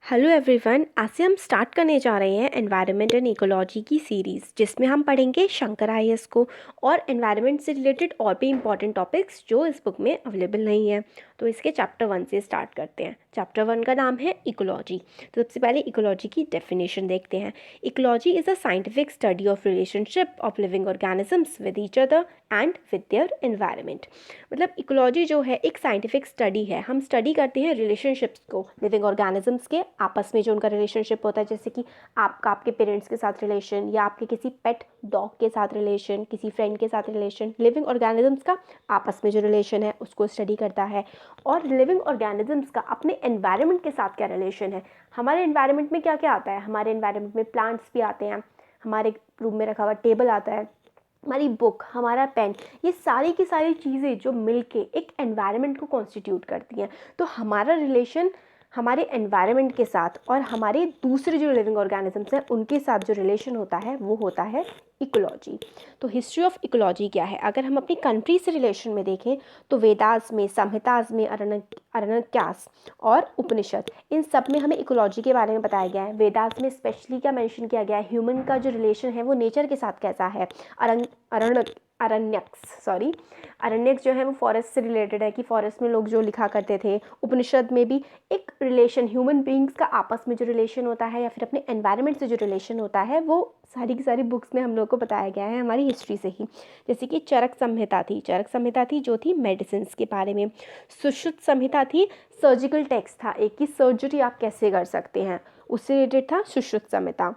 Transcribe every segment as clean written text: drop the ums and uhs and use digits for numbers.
Hello everyone, आज से हम स्टार्ट करने जा रहे हैं एनवायरनमेंट एंड इकोलॉजी की सीरीज़, जिसमें हम पढ़ेंगे शंकर आईएएस को और एनवायरनमेंट से रिलेटेड और भी इंपॉर्टेंट टॉपिक्स जो इस बुक में अवेलेबल नहीं है। तो इसके चैप्टर 1 से स्टार्ट करते हैं। चैप्टर 1 का नाम है इकोलॉजी। तो सबसे पहले इकोलॉजी की डेफिनेशन देखते हैं। Ecology is a scientific study of relationship of living organisms with each other and with their environment. मतलब इकोलॉजी जो है एक साइंटिफिक स्टडी है। हम स्टडी करते हैं रिलेशनशिप्स को लिविंग ऑर्गेनिजम्स के आपस में, जो उनका रिलेशनशिप होता है, जैसे कि आपका आपके पेरेंट्स के साथ रिलेशन, या आपके किसी पेट डॉग के साथ रिलेशन, किसी फ्रेंड के साथ रिलेशन। लिविंग ऑर्गेनिजम्स का आपस में जो रिलेशन है उसको स्टडी करता है। और लिविंग ऑर्गेनिजम्स का अपने एनवायरनमेंट के साथ क्या रिलेशन है। हमारे एनवायरनमेंट में क्या क्या आता है। हमारे एनवायरनमेंट में प्लांट्स भी आते हैं, हमारे रूम में रखा हुआ टेबल आता है, हमारी बुक, हमारा पेन, ये सारी की सारी चीज़ें जो मिलके एक एनवायरनमेंट को कॉन्स्टिट्यूट करती हैं। तो हमारा रिलेशन हमारे एनवायरनमेंट के साथ और हमारे दूसरे जो लिविंग ऑर्गेनिजम्स हैं उनके साथ जो रिलेशन होता है वो होता है इकोलॉजी। तो हिस्ट्री ऑफ इकोलॉजी क्या है। अगर हम अपनी कंट्री से रिलेशन में देखें तो वेदास में, संहितास में, अरण्यकास और उपनिषद, इन सब में हमें इकोलॉजी के बारे में बताया गया है। वेदास में स्पेशली क्या मेंशन किया गया है, ह्यूमन का जो रिलेशन है वो नेचर के साथ कैसा है। अरण्यक जो है वो फॉरेस्ट से रिलेटेड है, कि फॉरेस्ट में लोग जो लिखा करते थे। उपनिषद में भी एक रिलेशन, ह्यूमन बींग्स का आपस में जो रिलेशन होता है या फिर अपने एनवायरनमेंट से जो रिलेशन होता है, वो सारी की सारी बुक्स में हम लोग को बताया गया है हमारी हिस्ट्री से ही। जैसे कि चरक संहिता थी जो थी मेडिसिन के बारे में। सुश्रुत संहिता थी, सर्जिकल टेक्स्ट था एक, कि सर्जरी आप कैसे कर सकते हैं, उससे रिलेटेड था सुश्रुत संहिता।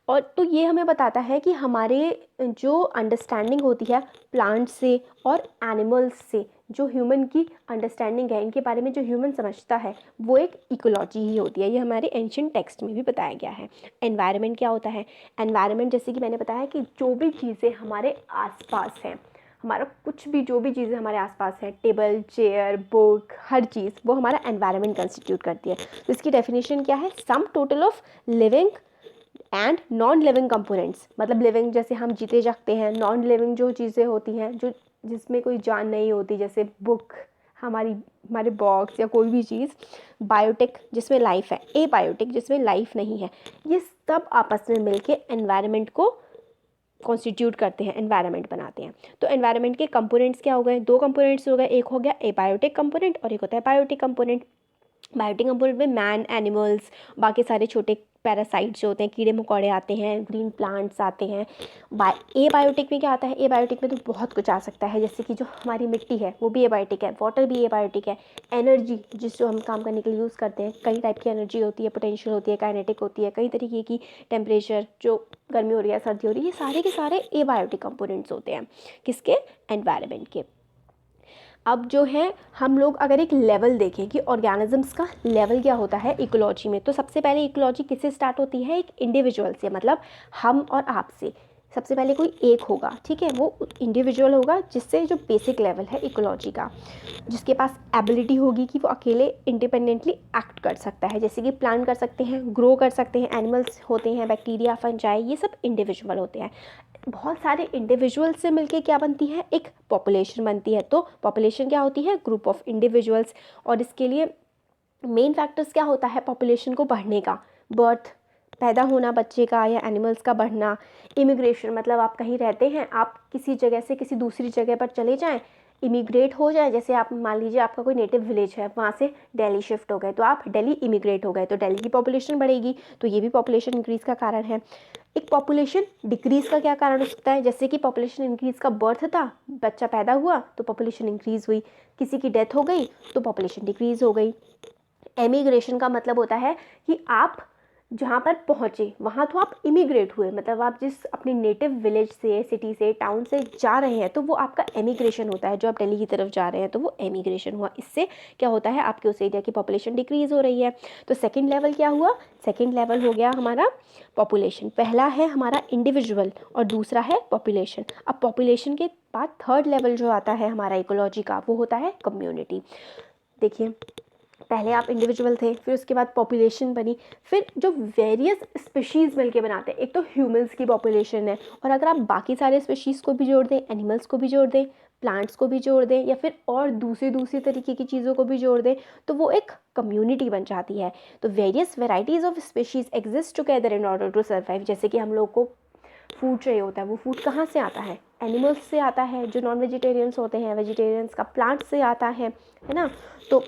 और तो ये हमें बताता है कि हमारे जो अंडरस्टैंडिंग होती है प्लांट से और एनिमल्स से, जो ह्यूमन की अंडरस्टैंडिंग है, इनके बारे में जो ह्यूमन समझता है, वो एक इकोलॉजी ही होती है। ये हमारे एंशिएंट टेक्स्ट में भी बताया गया है। एनवायरनमेंट क्या होता है। एनवायरनमेंट जैसे कि मैंने बताया कि जो भी चीज़ें हमारे आसपास हैं, हमारा कुछ भी जो भी चीज़ें हमारे आसपास है, टेबल, चेयर, बुक, हर चीज़, वो हमारा एनवायरनमेंट कंस्टिट्यूट करती है। तो इसकी डेफिनेशन क्या है, sum total of living and non living components. मतलब लिविंग जैसे हम जीते जागते हैं, नॉन लिविंग जो चीज़ें होती हैं जो जिसमें कोई जान नहीं होती, जैसे बुक, हमारे बॉक्स या कोई भी चीज़। बायोटिक जिसमें लाइफ है, ए बायोटिक जिसमें लाइफ नहीं है। ये सब आपस में मिलके एनवायरनमेंट को कॉन्स्टिट्यूट करते हैं, एनवायरनमेंट बनाते हैं। तो एनवायरनमेंट के कंपोनेंट्स क्या हो गए, दो कंपोनेंट्स हो गए। एक हो गया एबायोटिक कंपोनेंट और एक होता है बायोटिक कंपोनेंट। बायोटिक कंपोनेंट में मैन, एनिमल्स, बाकी सारे छोटे पैरासाइट्स जो होते हैं, कीड़े मकोड़े आते हैं, ग्रीन प्लांट्स आते हैं। एबायोटिक में क्या आता है, एबायोटिक में तो बहुत कुछ आ सकता है, जैसे कि जो हमारी मिट्टी है वो भी एबायोटिक है, वाटर भी एबायोटिक है। एनर्जी जो हम काम करने के लिए यूज़ करते हैं, कई टाइप की एनर्जी होती है, पोटेंशियल होती है, काइनेटिक होती है, कई तरीके की। टेम्परेचर, जो गर्मी हो रही है, सर्दी हो रही है, ये सारे के सारे एबायोटिक कंपोनेंट्स होते हैं किसके, एनवायरनमेंट के। अब जो है हम लोग अगर एक लेवल देखें कि ऑर्गेनिजम्स का लेवल क्या होता है इकोलॉजी में, तो सबसे पहले इकोलॉजी किससे स्टार्ट होती है, एक इंडिविजुअल से, मतलब हम और आपसे। सबसे पहले कोई एक होगा, ठीक है, वो इंडिविजुअल होगा जिससे जो बेसिक लेवल है इकोलॉजी का, जिसके पास एबिलिटी होगी कि वो अकेले इंडिपेंडेंटली एक्ट कर सकता है। जैसे कि प्लांट कर सकते हैं, ग्रो कर सकते हैं, एनिमल्स होते हैं, बैक्टीरिया, फंजाई, ये सब इंडिविजुअल होते हैं। बहुत सारे इंडिविजुअल से मिलके क्या बनती है, एक पॉपुलेशन बनती है। तो पॉपुलेशन क्या होती है, ग्रुप ऑफ इंडिविजुअल्स। और इसके लिए मेन फैक्टर्स क्या होता है पॉपुलेशन को बढ़ने का, बर्थ, पैदा होना बच्चे का या एनिमल्स का बढ़ना। इमिग्रेशन मतलब आप कहीं रहते हैं, आप किसी जगह से किसी दूसरी जगह पर चले जाएं, इमिग्रेट हो जाए। जैसे आप मान लीजिए आपका कोई नेटिव विलेज है, वहाँ से दिल्ली शिफ्ट हो गए, तो आप दिल्ली इमिग्रेट हो गए, तो दिल्ली की पॉपुलेशन बढ़ेगी, तो ये भी पॉपुलेशन इंक्रीज़ का कारण है। एक पॉपुलेशन डिक्रीज़ का क्या कारण हो सकता है, जैसे कि पॉपुलेशन इंक्रीज़ का बर्थ था, बच्चा पैदा हुआ तो पॉपुलेशन इंक्रीज़ हुई, किसी की डेथ हो गई तो पॉपुलेशन डिक्रीज़ हो गई। एमिग्रेशन का मतलब होता है कि आप जहाँ पर पहुँचे वहाँ तो आप इमिग्रेट हुए, मतलब आप जिस अपने नेटिव विलेज से, सिटी से, टाउन से जा रहे हैं, तो वो आपका एमिग्रेशन होता है। जो आप दिल्ली की तरफ जा रहे हैं तो वो एमिग्रेशन हुआ। इससे क्या होता है, आपके उस एरिया की पॉपुलेशन डिक्रीज़ हो रही है। तो सेकंड लेवल क्या हुआ, सेकंड लेवल हो गया हमारा पॉपुलेशन। पहला है हमारा इंडिविजुअल और दूसरा है पॉपुलेशन। अब पॉपुलेशन के बाद थर्ड लेवल जो आता है हमारा इकोलॉजी का, वो होता है कम्युनिटी। देखिए, पहले आप इंडिविजुअल थे, फिर उसके बाद पॉपुलेशन बनी, फिर जो वेरियस स्पीशीज़ मिलके बनाते हैं। एक तो ह्यूमंस की पॉपुलेशन है, और अगर आप बाकी सारे स्पीशीज़ को भी जोड़ दें, एनिमल्स को भी जोड़ दें, प्लांट्स को भी जोड़ दें या फिर और दूसरी तरीके की चीज़ों को भी जोड़ दें, तो वो एक कम्युनिटी बन जाती है। तो various varieties of species exist together in order to survive. जैसे कि हम लोग को फूड चाहिए होता है, वो फूड कहाँ से आता है? एनिमल्स से आता है। जो नॉन वेजिटेरियंस होते हैं, वेजिटेरियंस का प्लांट से आता है ना। तो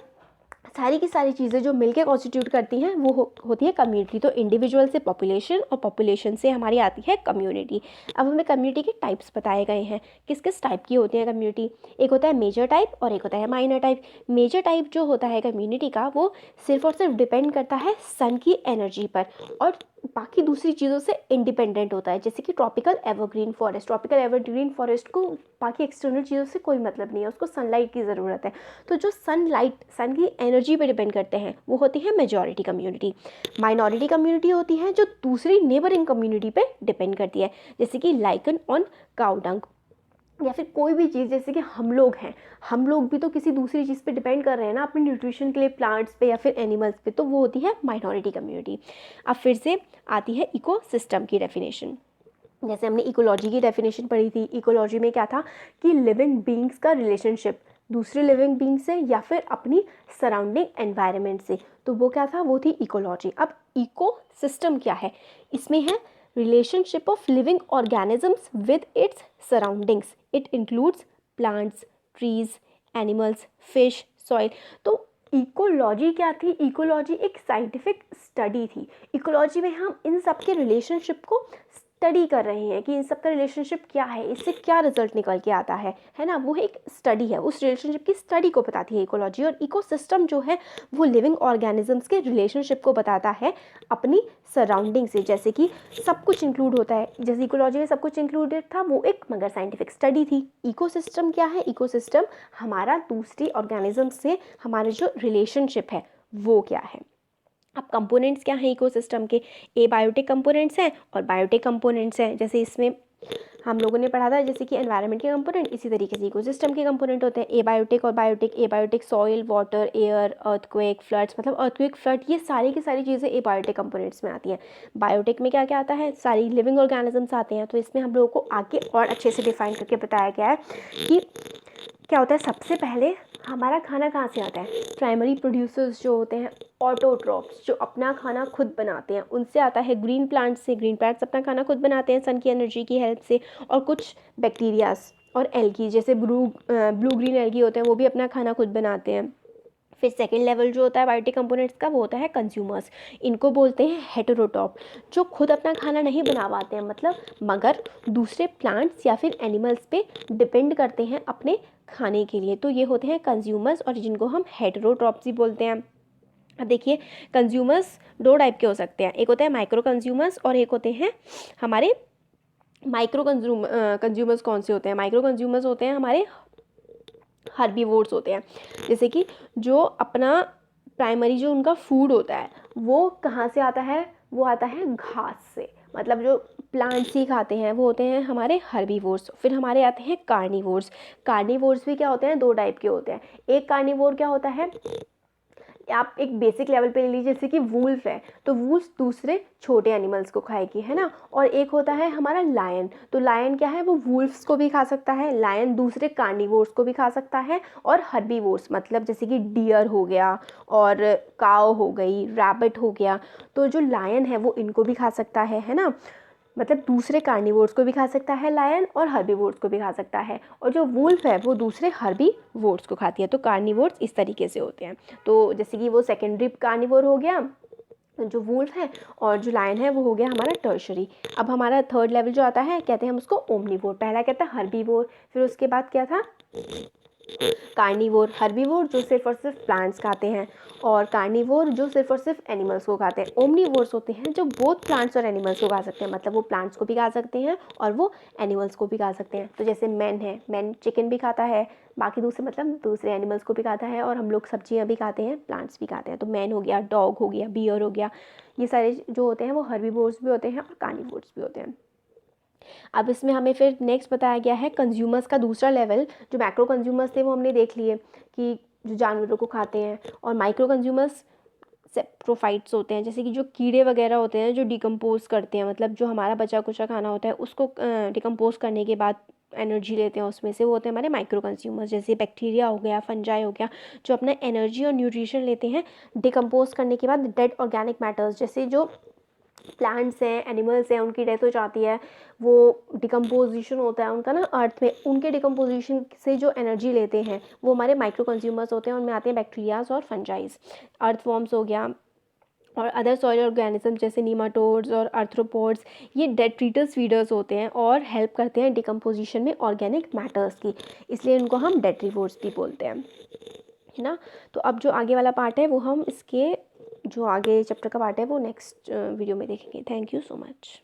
सारी की सारी चीज़ें जो मिलके कॉन्स्टिट्यूट करती हैं वो होती है कम्युनिटी। तो इंडिविजुअल से पॉपुलेशन और पॉपुलेशन से हमारी आती है कम्युनिटी। अब हमें कम्युनिटी के टाइप्स बताए गए हैं, किस किस टाइप की होती है कम्युनिटी। एक होता है मेजर टाइप और एक होता है माइनर टाइप। मेजर टाइप जो होता है कम्युनिटी का, वो सिर्फ और सिर्फ डिपेंड करता है सन की एनर्जी पर और बाकी दूसरी चीज़ों से इंडिपेंडेंट होता है। जैसे कि tropical evergreen forest, tropical evergreen forest को बाकी एक्सटर्नल चीज़ों से कोई मतलब नहीं है, उसको सनलाइट की ज़रूरत है। तो जो सनलाइट, सन की एनर्जी पे डिपेंड करते हैं, वो होती है मेजॉरिटी कम्युनिटी। माइनॉरिटी कम्युनिटी होती है जो दूसरी नेबरिंग कम्युनिटी पे डिपेंड करती है, जैसे कि लाइकन ऑन काउ डंग, या फिर कोई भी चीज़। जैसे कि हम लोग हैं, हम लोग भी तो किसी दूसरी चीज़ पे डिपेंड कर रहे हैं ना अपने न्यूट्रिशन के लिए, प्लांट्स पे या फिर एनिमल्स पे, तो वो होती है माइनॉरिटी कम्युनिटी। अब फिर से आती है इकोसिस्टम की डेफिनेशन। जैसे हमने इकोलॉजी की डेफिनेशन पढ़ी थी, इकोलॉजी में क्या था कि लिविंग बींग्स का रिलेशनशिप दूसरे लिविंग बींग से या फिर अपनी सराउंडिंग एनवायरनमेंट से, तो वो क्या था, वो थी इकोलॉजी। अब इकोसिस्टम क्या है? इसमें है relationship of living organisms with its surroundings. It includes plants, trees, animals, fish, soil. तो इकोलॉजी क्या थी? इकोलॉजी एक साइंटिफिक स्टडी थी। इकोलॉजी में हम इन सब के रिलेशनशिप को स्टडी कर रहे हैं कि इन सब का रिलेशनशिप क्या है, इससे क्या रिजल्ट निकल के आता है ना। वो एक स्टडी है, उस रिलेशनशिप की स्टडी को बताती है इकोलॉजी। और इकोसिस्टम जो है वो लिविंग ऑर्गेनिजम्स के रिलेशनशिप को बताता है अपनी सराउंडिंग से। जैसे कि सब कुछ इंक्लूड होता है, जैसे इकोलॉजी में सब कुछ इंक्लूडेड था, वो एक मगर साइंटिफिक स्टडी थी। इकोसिस्टम क्या है? इकोसिस्टम हमारा दूसरी ऑर्गेनिज्म से हमारा जो रिलेशनशिप है वो क्या है। अब कंपोनेंट्स क्या हैं इकोसिस्टम के? एबायोटिक कंपोनेंट्स हैं और बायोटिक कंपोनेंट्स हैं। जैसे इसमें हम लोगों ने पढ़ा था, जैसे कि एनवायरनमेंट के कंपोनेंट, इसी तरीके से इकोसिस्टम के कंपोनेंट होते हैं एबायोटिक और biotic. Abiotic soil, water, air, earthquake, floods, मतलब अर्थक्वेक, फ्लड, ये सारी की सारी चीज़ें एबायोटिक कंपोनेंट्स में आती हैं। बायोटिक में क्या क्या आता है? सारी लिविंग ऑर्गेनिजम्स आते हैं। तो इसमें हम लोगों को आगे और अच्छे से डिफाइन करके बताया गया है कि क्या होता है। सबसे पहले हमारा खाना कहाँ से आता है? प्राइमरी प्रोड्यूसर्स जो होते हैं, ऑटोट्रॉप्स, जो अपना खाना खुद बनाते हैं, उनसे आता है। ग्रीन प्लांट्स से, ग्रीन प्लांट्स अपना खाना खुद बनाते हैं सन की एनर्जी की हेल्प से। और कुछ बैक्टीरियाज और एल्गी, जैसे ब्लू ग्रीन एल्गी होते हैं, वो भी अपना खाना खुद बनाते हैं। फिर सेकेंड लेवल जो होता है बायोटिक कंपोनेंट्स का, वो होता है कंज्यूमर्स। इनको बोलते हैं हेटेरोटॉप, जो खुद अपना खाना नहीं बना पाते हैं, मतलब मगर दूसरे प्लांट्स या फिर एनिमल्स पे डिपेंड करते हैं अपने खाने के लिए। तो ये होते हैं कंज्यूमर्स, और जिनको हम हेटेरोट्रॉप्स ही बोलते हैं। अब देखिए, कंज्यूमर्स दो टाइप के हो सकते हैं। एक होते हैं माइक्रो कंज्यूमर्स और एक होते हैं हमारे माइक्रो कंज्यूमर्स। कौन से होते हैं? माइक्रो कंज्यूमर्स होते हैं हमारे हर्बीवोर्स होते हैं। जैसे कि जो अपना प्राइमरी जो उनका फूड होता है वो कहाँ से आता है? वो आता है घास से, मतलब जो प्लांट्स ही खाते हैं वो होते हैं हमारे हर्बीवोर्स। फिर हमारे आते हैं कार्निवोर्स। कार्निवोर्स भी क्या होते हैं? दो टाइप के होते हैं। एक कार्निवोर क्या होता है, आप एक बेसिक लेवल पे ले लीजिए, जैसे कि वुल्फ है, तो वुल्फ दूसरे छोटे एनिमल्स को खाएगी, है ना। और एक होता है हमारा लायन। तो लायन क्या है? वो वुल्फ्स को भी खा सकता है, लायन दूसरे कार्निवोर्स को भी खा सकता है। और हर्बीवोर्स मतलब जैसे कि डियर हो गया और काव हो गई, रैबिट हो गया, तो जो लायन है वो इनको भी खा सकता है ना। मतलब दूसरे कार्निवोर्स को भी खा सकता है लायन, और हर्बीवोर्स को भी खा सकता है। और जो वुल्फ है वो दूसरे हर्बीवोर्स को खाती है। तो कार्निवोर्स इस तरीके से होते हैं। तो जैसे कि वो सेकेंडरी कार्निवोर हो गया जो वुल्फ है, और जो लायन है वो हो गया हमारा टर्शरी। अब हमारा थर्ड लेवल जो आता है, कहते हैं हम उसको ओमनीवोर। पहला कहता है हर्बीवोर, फिर उसके बाद क्या था? कार्निवोर। हर्बीवोर जो सिर्फ और सिर्फ प्लांट्स खाते हैं, और कार्निवोर जो सिर्फ और सिर्फ एनिमल्स को खाते हैं। ओमनीवोर्स होते हैं जो बोथ प्लांट्स और एनिमल्स को खा सकते हैं, मतलब वो प्लांट्स को भी खा सकते हैं और वो एनिमल्स को भी खा सकते हैं। तो जैसे मैन है, मैन चिकन भी खाता है, बाकी दूसरे मतलब दूसरे एनिमल्स को भी खाता है, और हम लोग सब्जियां भी खाते हैं, प्लांट्स भी खाते हैं। तो मैन हो गया, डॉग हो गया, बियर हो गया, ये सारे जो होते हैं वो हर्बीवोर्स भी होते हैं और कार्निवोर्स भी होते हैं। अब इसमें हमें फिर नेक्स्ट बताया गया है कंज्यूमर्स का दूसरा लेवल। जो मैक्रो कंज्यूमर्स थे वो हमने देख लिए कि जो जानवरों को खाते हैं, और माइक्रो कंज्यूमर्स सेप्रोफाइट्स होते हैं, जैसे कि जो कीड़े वगैरह होते हैं जो डिकम्पोज करते हैं, मतलब जो हमारा बचा कुचा खाना होता है उसको डिकम्पोज करने के बाद एनर्जी लेते हैं उसमें से, वो होते हैं हमारे माइक्रो कंज्यूमर्स, जैसे बैक्टीरिया हो गया, फंजाई हो गया, जो अपना एनर्जी और न्यूट्रिशन लेते हैं डिकम्पोज करने के बाद डेड ऑर्गेनिक मैटर्स, जैसे जो प्लांट्स हैं, एनिमल्स हैं, उनकी डेथ हो जाती है, वो डिकम्पोजिशन होता है उनका ना अर्थ में, उनके डिकम्पोजिशन से जो एनर्जी लेते हैं वो हमारे माइक्रो कंज्यूमर्स होते हैं। उनमें आते हैं बैक्टीरियाज और फंजाइज, अर्थवॉर्म्स हो गया और अदर सॉइल ऑर्गेनिज्म जैसे नीमाटोड्स और आर्थ्रोपोड्स। ये डेट्रीटस फीडर्स होते हैं और हेल्प करते हैं डिकम्पोजिशन में ऑर्गेनिक मैटर्स की, इसलिए इनको हम डेट्रीवोर्स भी बोलते हैं, है ना। तो अब जो आगे वाला पार्ट है वो हम इसके जो आगे चैप्टर का पार्ट है वो नेक्स्ट वीडियो में देखेंगे। Thank you so much.